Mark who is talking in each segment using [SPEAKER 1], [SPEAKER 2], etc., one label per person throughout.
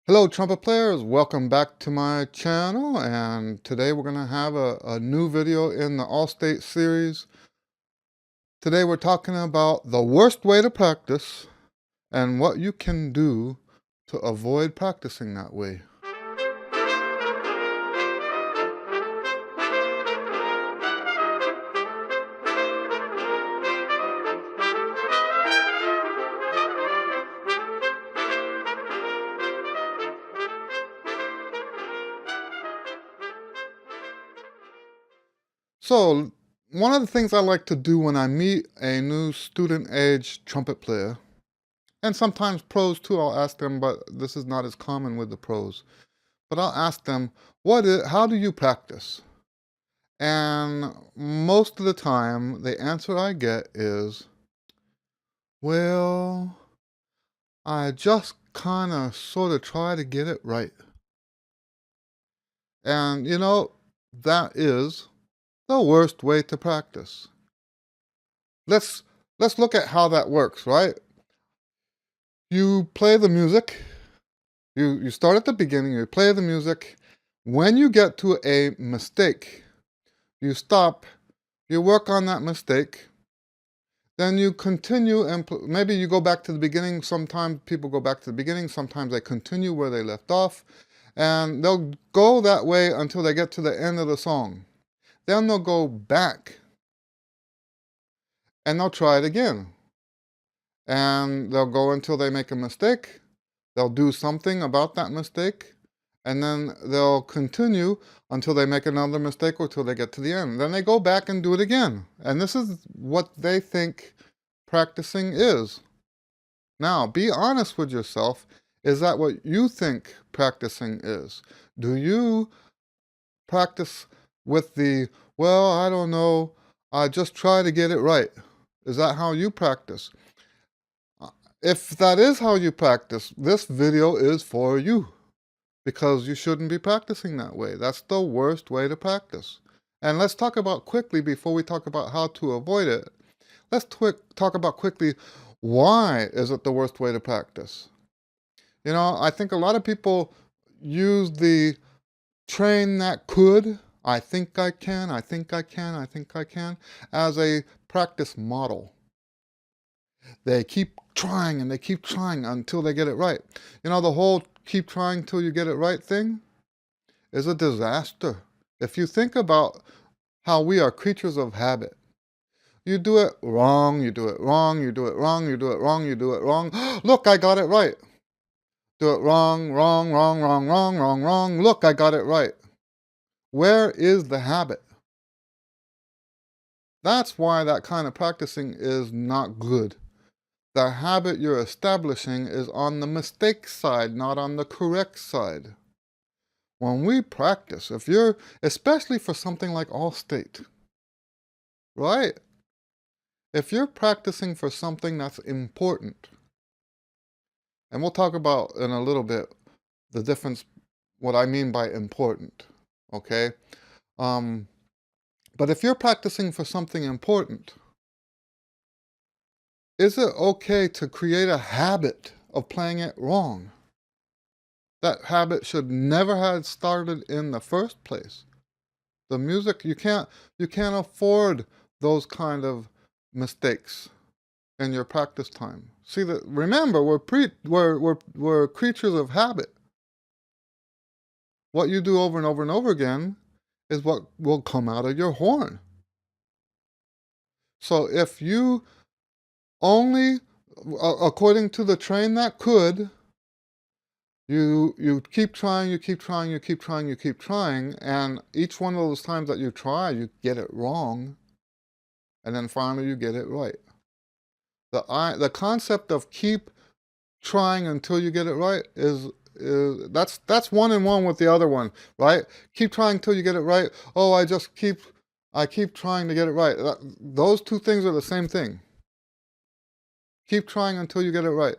[SPEAKER 1] Hello trumpet players, welcome back to my channel, and today we're going to have a new video in the All-State series. Today we're talking about the worst way to practice and what you can do to avoid practicing that way. So, one of the things I like to do when I meet a new student-age trumpet player, and sometimes pros too, I'll ask them, but this is not as common with the pros. But I'll ask them, how do you practice? And most of the time, the answer I get is, well, I just kind of sort of try to get it right. And that is the worst way to practice. Let's look at how that works, right? You play the music. You start at the beginning, you play the music. When you get to a mistake, you stop, you work on that mistake. Then you continue, and maybe you go back to the beginning. Sometimes people go back to the beginning. Sometimes they continue where they left off. And they'll go that way until they get to the end of the song. Then they'll go back and they'll try it again. And they'll go until they make a mistake. They'll do something about that mistake. And then they'll continue until they make another mistake or till they get to the end. Then they go back and do it again. And this is what they think practicing is. Now, be honest with yourself. Is that what you think practicing is? Do you practice with well, I don't know, I just try to get it right? Is that how you practice? If that is how you practice, this video is for you. Because you shouldn't be practicing that way. That's the worst way to practice. And let's talk about quickly, before we talk about how to avoid it, let's talk about quickly, why is it the worst way to practice? I think a lot of people use the train that could, I think I can, I think I can, I think I can, as a practice model. They keep trying and they keep trying until they get it right. The whole keep trying till you get it right thing is a disaster. If you think about how we are creatures of habit, you do it wrong, you do it wrong, you do it wrong, you do it wrong, you do it wrong. Look, I got it right. Do it wrong, wrong, wrong, wrong, wrong, wrong, wrong. Look, I got it right. Where is the habit? That's why that kind of practicing is not good. The habit you're establishing is on the mistake side, not on the correct side. When we practice, especially for something like All-State, right? If you're practicing for something that's important, and we'll talk about in a little bit the difference, what I mean by important, okay? But if you're practicing for something important, is it okay to create a habit of playing it wrong? That habit should never have started in the first place. The music, you can't afford those kind of mistakes in your practice time. See that? Remember, we're creatures of habit. What you do over and over and over again is what will come out of your horn. So if you only, according to the train that could, you keep trying, you keep trying, you keep trying, you keep trying, and each one of those times that you try, you get it wrong, and then finally you get it right. The concept of keep trying until you get it right that's one and one with the other one, right? Keep trying until you get it right. Oh, I keep trying to get it right. Those two things are the same thing. Keep trying until you get it right.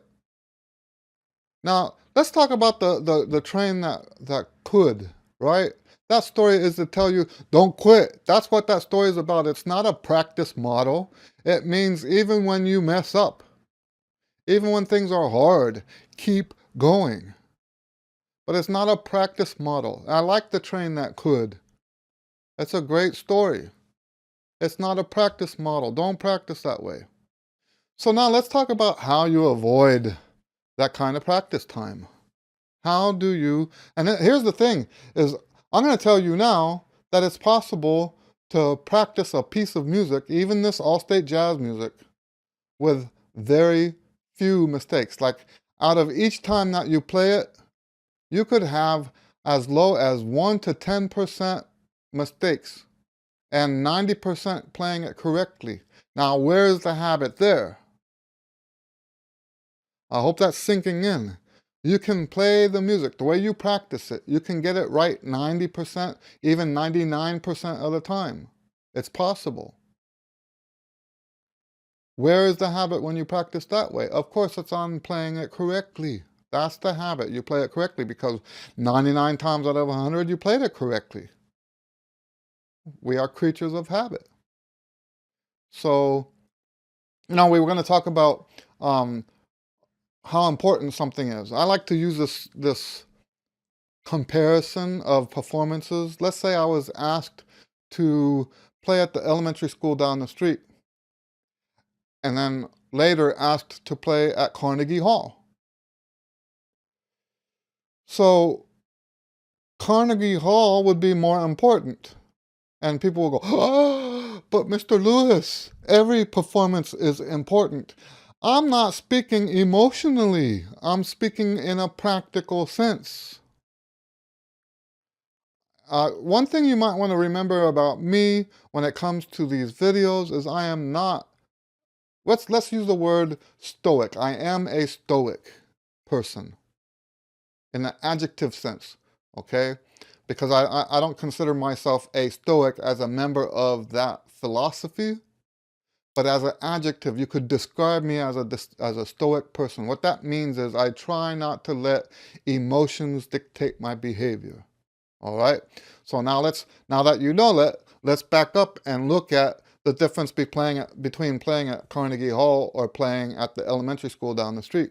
[SPEAKER 1] Now, let's talk about the train that could, right? That story is to tell you, don't quit. That's what that story is about. It's not a practice model. It means even when you mess up, even when things are hard, keep going. but it's not a practice model. I like the train that could. It's a great story. It's not a practice model. Don't practice that way. So now let's talk about how you avoid that kind of practice time. How do you, and here's the thing, is I'm going to tell you now that it's possible to practice a piece of music, even this all-state jazz music, with very few mistakes. Like, out of each time that you play it, you could have as low as 1 to 10% mistakes and 90% playing it correctly. Now, where's the habit there? I hope that's sinking in. You can play the music the way you practice it. You can get it right 90%, even 99% of the time. It's possible. Where is the habit when you practice that way? Of course, it's on playing it correctly. That's the habit. You play it correctly because 99 times out of 100, you played it correctly. We are creatures of habit. So, now we were going to talk about how important something is. I like to use this comparison of performances. Let's say I was asked to play at the elementary school down the street, and then later asked to play at Carnegie Hall. So Carnegie Hall would be more important. And people will go, oh, but Mr. Lewis, every performance is important. I'm not speaking emotionally. I'm speaking in a practical sense. One thing you might want to remember about me when it comes to these videos is I am not, let's use the word stoic. I am a stoic person in the adjective sense, okay? Because I don't consider myself a stoic as a member of that philosophy, but as an adjective, you could describe me as a stoic person. What that means is I try not to let emotions dictate my behavior. All right. So now that you know that, let's back up and look at the difference between playing at Carnegie Hall or playing at the elementary school down the street.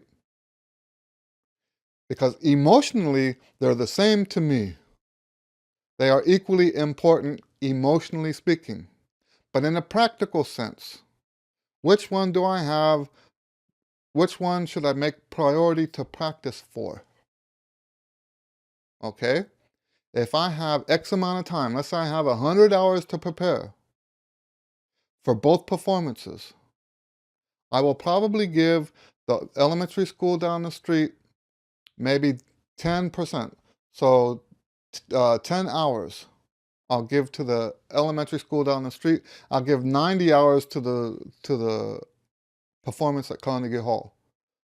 [SPEAKER 1] Because emotionally, they're the same to me. They are equally important, emotionally speaking. But in a practical sense, which one do I have? Which one should I make priority to practice for? Okay? If I have X amount of time, let's say I have 100 hours to prepare for both performances, I will probably give the elementary school down the street maybe 10%. So 10 hours I'll give to the elementary school down the street. I'll give 90 hours to the performance at Carnegie Hall.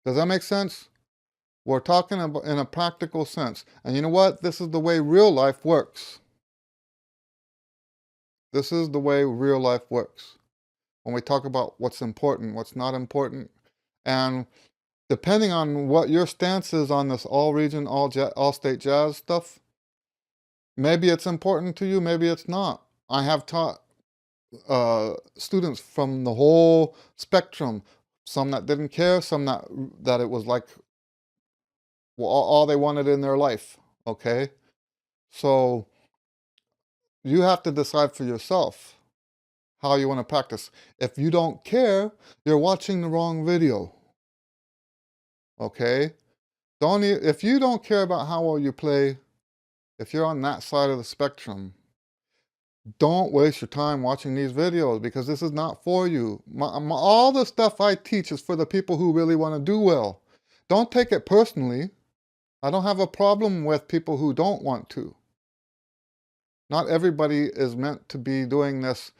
[SPEAKER 1] Does that make sense? We're talking about in a practical sense. And you know what? This is the way real life works. This is the way real life works. When we talk about what's important, what's not important, and depending on what your stance is on this all-region, all-state jazz stuff, maybe it's important to you, maybe it's not. I have taught students from the whole spectrum, some that didn't care, some that it was like all they wanted in their life, okay? So you have to decide for yourself how you want to practice. If you don't care, you're watching the wrong video, okay? If you don't care about how well you play, if you're on that side of the spectrum, don't waste your time watching these videos because this is not for you. All the stuff I teach is for the people who really want to do well. Don't take it personally. I don't have a problem with people who don't want to. Not everybody is meant to be doing this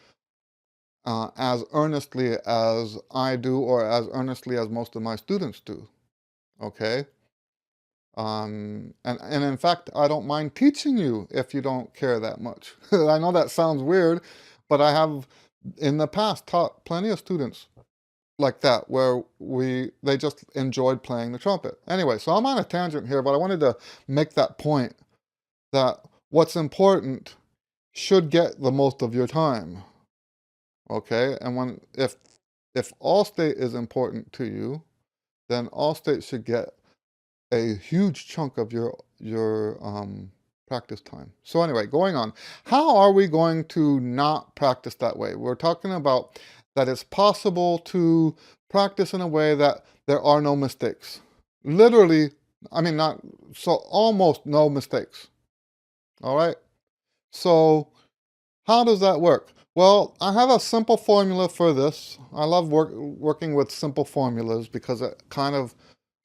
[SPEAKER 1] as earnestly as I do or as earnestly as most of my students do, okay? And in fact, I don't mind teaching you if you don't care that much. I know that sounds weird, but I have in the past taught plenty of students like that where they just enjoyed playing the trumpet. Anyway, so I'm on a tangent here, but I wanted to make that point that what's important should get the most of your time. Okay? And if all state is important to you, then all state should get a huge chunk of your practice time. So anyway, going on, how are we going to not practice that way? We're talking about that it's possible to practice in a way that there are no mistakes. Literally, I mean, not so, almost no mistakes. All right. So how does that work? Well, I have a simple formula for this. I love working with simple formulas because it kind of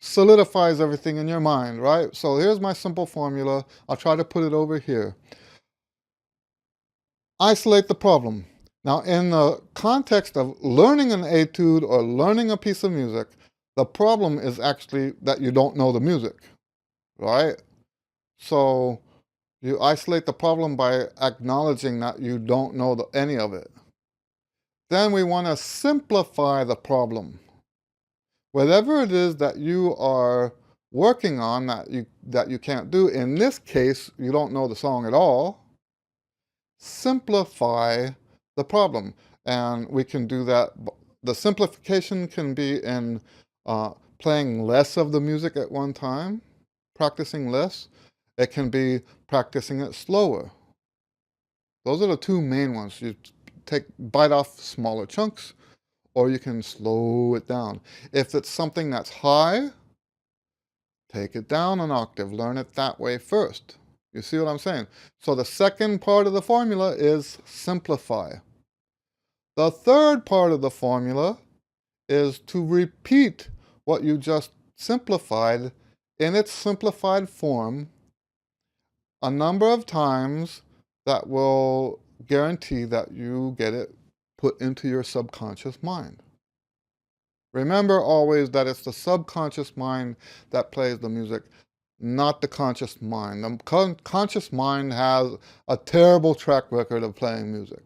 [SPEAKER 1] solidifies everything in your mind, right? So here's my simple formula. I'll try to put it over here. Isolate the problem. Now, in the context of learning an etude or learning a piece of music, the problem is actually that you don't know the music, right? So you isolate the problem by acknowledging that you don't know any of it. Then we want to simplify the problem. Whatever it is that you are working on that you can't do, in this case, you don't know the song at all, simplify the problem. And we can do that. The simplification can be in playing less of the music at one time, practicing less. It can be practicing it slower. Those are the two main ones. You bite off smaller chunks, or you can slow it down. If it's something that's high, take it down an octave. Learn it that way first. You see what I'm saying? So the second part of the formula is simplify. The third part of the formula is to repeat what you just simplified in its simplified form a number of times that will guarantee that you get it put into your subconscious mind. Remember always that it's the subconscious mind that plays the music, not the conscious mind. The conscious mind has a terrible track record of playing music.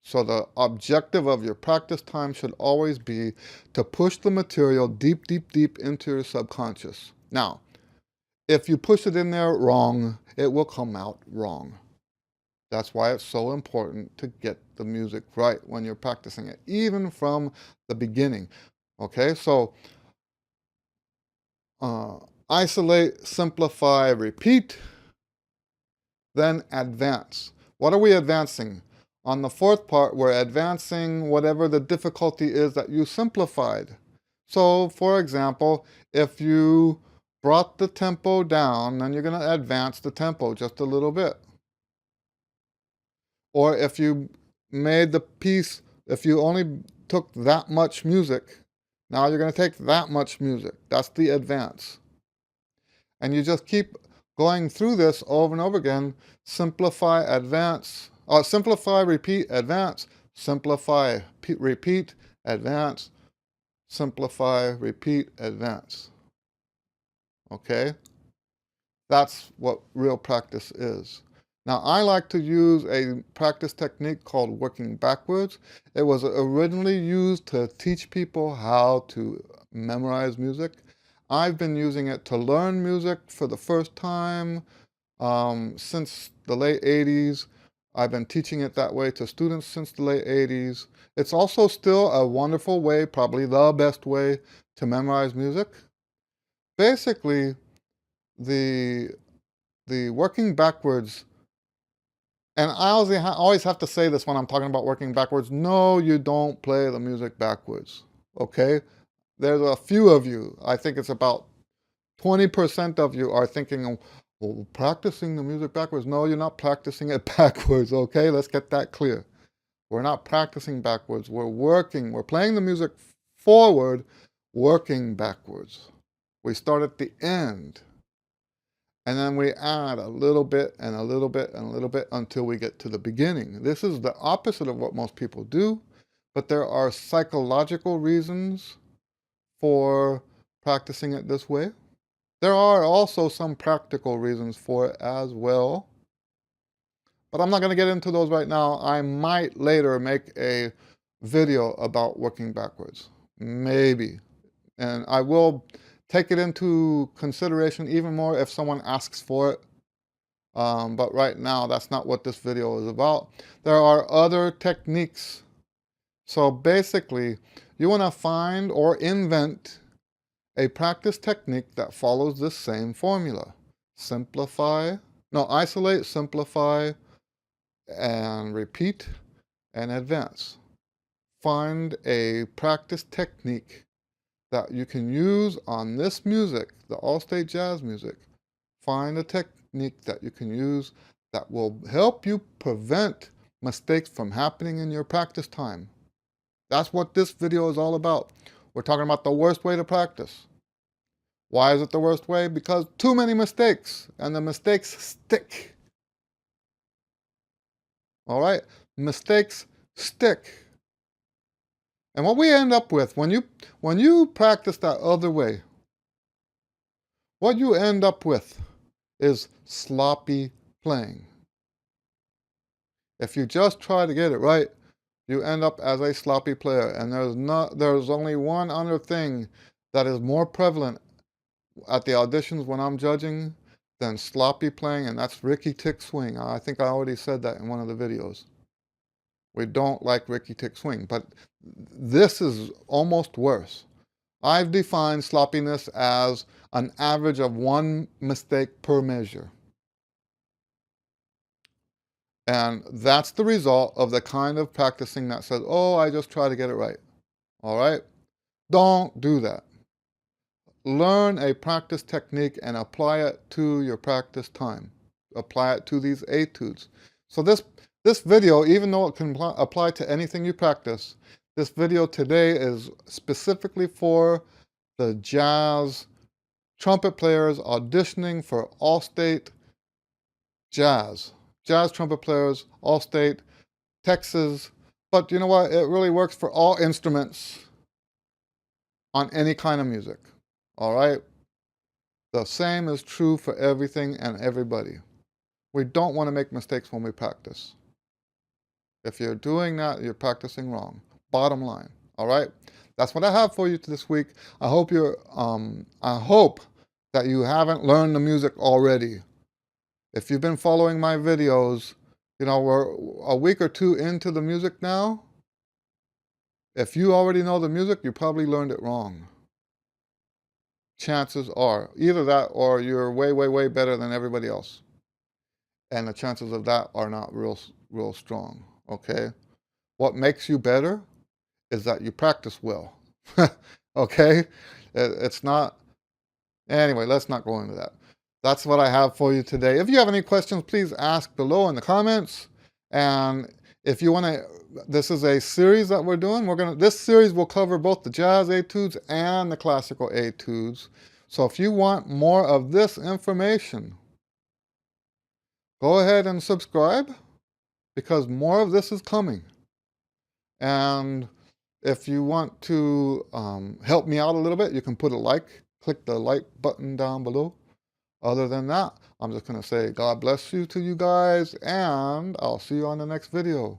[SPEAKER 1] So the objective of your practice time should always be to push the material deep, deep, deep into your subconscious. Now, if you push it in there wrong, it will come out wrong. That's why it's so important to get the music right when you're practicing it, even from the beginning. Okay, so isolate, simplify, repeat, then advance. What are we advancing? On the fourth part, we're advancing whatever the difficulty is that you simplified. So, for example, if you brought the tempo down, then you're going to advance the tempo just a little bit. Or if you made the piece, if you only took that much music, now you're going to take that much music. That's the advance. And you just keep going through this over and over again. Simplify, advance. Simplify, repeat, advance. Simplify, repeat, advance. Simplify, repeat, advance. Okay? That's what real practice is. Now, I like to use a practice technique called working backwards. It was originally used to teach people how to memorize music. I've been using it to learn music for the first time since the late 80s. I've been teaching it that way to students since the late 80s. It's also still a wonderful way, probably the best way, to memorize music. Basically, the working backwards, and I always have to say this when I'm talking about working backwards, no, you don't play the music backwards, okay? There's a few of you, I think it's about 20% of you are thinking, well, practicing the music backwards. No, you're not practicing it backwards, okay? Let's get that clear. We're not practicing backwards. We're playing the music forward, working backwards. We start at the end, and then we add a little bit and a little bit and a little bit until we get to the beginning. This is the opposite of what most people do, but there are psychological reasons for practicing it this way. There are also some practical reasons for it as well, but I'm not going to get into those right now. I might later make a video about working backwards, maybe, and I will take it into consideration even more if someone asks for it, but right now that's not what this video is about. There are other techniques. So basically, you want to find or invent a practice technique that follows this same formula. Isolate, simplify, and repeat, and advance. Find a practice technique that you can use on this music, the all-state jazz music. Find a technique that you can use that will help you prevent mistakes from happening in your practice time. That's what this video is all about. We're talking about the worst way to practice. Why is it the worst way? Because too many mistakes, and the mistakes stick. All right? Mistakes stick. And what we end up with, when you practice that other way, what you end up with is sloppy playing. If you just try to get it right, you end up as a sloppy player. And there's only one other thing that is more prevalent at the auditions when I'm judging than sloppy playing, and that's Ricky Tick swing. I think I already said that in one of the videos. We don't like Ricky Tick swing, but this is almost worse. I've defined sloppiness as an average of 1 mistake per measure. And that's the result of the kind of practicing that says, oh, I just try to get it right. All right? Don't do that. Learn a practice technique and apply it to your practice time. Apply it to these etudes. So this video, even though it can apply to anything you practice, this video today is specifically for the jazz trumpet players auditioning for all-state jazz. Jazz trumpet players, all-state, Texas. But you know what? It really works for all instruments on any kind of music. All right? The same is true for everything and everybody. We don't want to make mistakes when we practice. If you're doing that, you're practicing wrong. Bottom line. All right? That's what I have for you this week. I hope that you haven't learned the music already. If you've been following my videos, you know, we're a week or two into the music now. If you already know the music, you probably learned it wrong. Chances are either that or you're way, way, way better than everybody else. And the chances of that are not real strong, okay? What makes you better is that you practice well, okay? It's not, anyway, let's not go into that. That's what I have for you today. If you have any questions, please ask below in the comments. And if you want to, this is a series that we're doing. This series will cover both the jazz etudes and the classical etudes. So if you want more of this information, go ahead and subscribe, because more of this is coming. And if you want to help me out a little bit, you can put a like, click the like button down below. Other than that, I'm just going to say God bless you to you guys, and I'll see you on the next video.